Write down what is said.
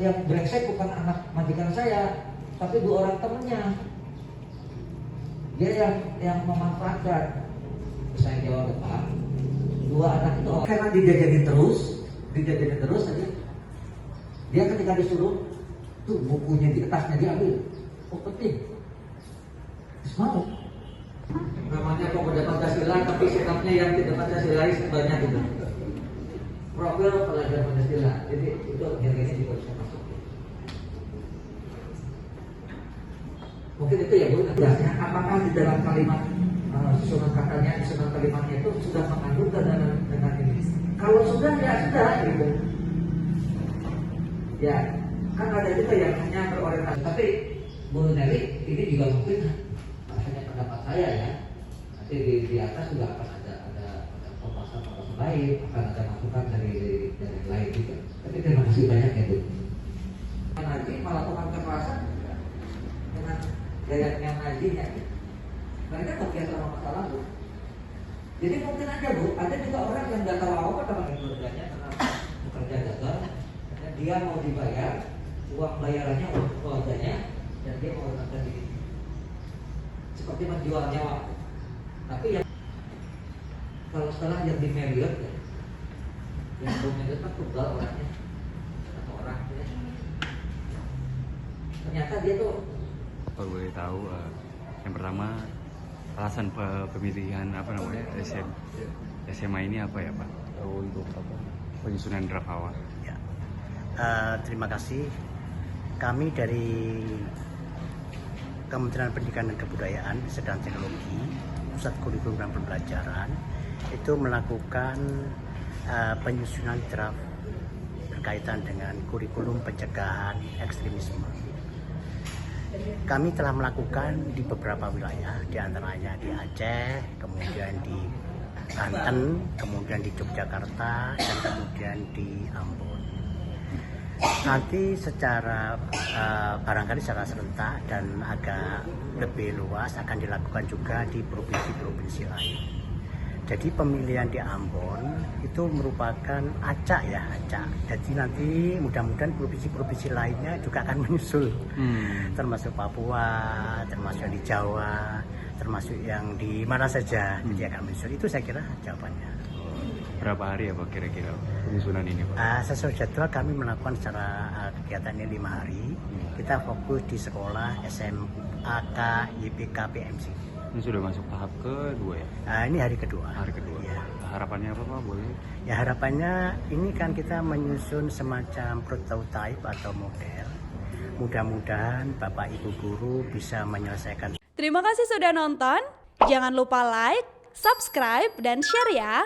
yang brengsek bukan anak majikan saya, tapi 2 orang temennya. Dia yang memanfaatkan. Saya jawab, Pak, 2 anak itu karena dijajanin terus aja. Dia ketika disuruh tuh bukunya di tasnya diambil, oh penting, terus mau. Namanya pemuda Pancasila tapi sikapnya yang tidak Pancasilais banyak gitu. Profil pelajar Pancasila, jadi itu akhirnya juga bisa masuk. Mungkin itu ya Bu. Nah, apakah di dalam kalimat susunan katanya, susunan kalimatnya itu sudah mengandung dengan ini? Kalau sudah ya sudah gitu. Ya kan ada juga yang hanya berorientasi. Tapi Bu Nelly ini juga mungkin hanya pendapat saya ya. Nanti di atas juga akan ada pembahasan lain, akan ada masukan dari lain juga. Tapi terima kasih banyak ya Bu. Nanti melakukan kekerasan dengan gaya ngajinya, mereka terbiasa sama masa lalu. Jadi mungkin aja Bu, ada juga orang yang nggak tahu apa tentang keluarganya karena bekerja gagal, dan dia mau dibayar uang bayarannya untuk keluarganya, dan dia mau menangkan diri seperti menjual nyawa. Tapi yang kalau setelah yang di Marriott ya, yang Marriott kan tunggal orangnya, satu orang ya. Ternyata dia tuh. Kalau boleh tahu, yang pertama alasan pemilihan SMA ini apa ya Pak? Untuk apa? Penyusunan draft awal. Ya. Terima kasih. Kami dari Kementerian Pendidikan dan Kebudayaan dan Teknologi, Pusat Kurikulum dan Pembelajaran itu melakukan penyusunan draft berkaitan dengan kurikulum pencegahan ekstremisme. Kami telah melakukan di beberapa wilayah, diantaranya di Aceh, kemudian di Banten, kemudian di Yogyakarta, dan kemudian di Ambon. Nanti secara barangkali secara serentak dan agak lebih luas akan dilakukan juga di provinsi-provinsi lain. Jadi pemilihan di Ambon itu merupakan acak ya, acak. Jadi nanti mudah-mudahan provinsi-provinsi lainnya juga akan menyusul, termasuk Papua, termasuk di Jawa, termasuk yang di mana saja, jadi akan menyusul. Itu saya kira jawabannya. Berapa hari ya Pak kira-kira penyusunan ini Pak? Sesuai jadwal kami melakukan secara kegiatan ini 5 hari. Kita fokus di sekolah SMAK YPK PMC. Ini sudah masuk tahap kedua ya? Ini hari kedua. Hari kedua. Ya. Harapannya apa Pak? Boleh? Ya harapannya ini kan kita menyusun semacam prototype atau model. Mudah-mudahan Bapak Ibu guru bisa menyelesaikan. Terima kasih sudah nonton. Jangan lupa like, subscribe, dan share ya.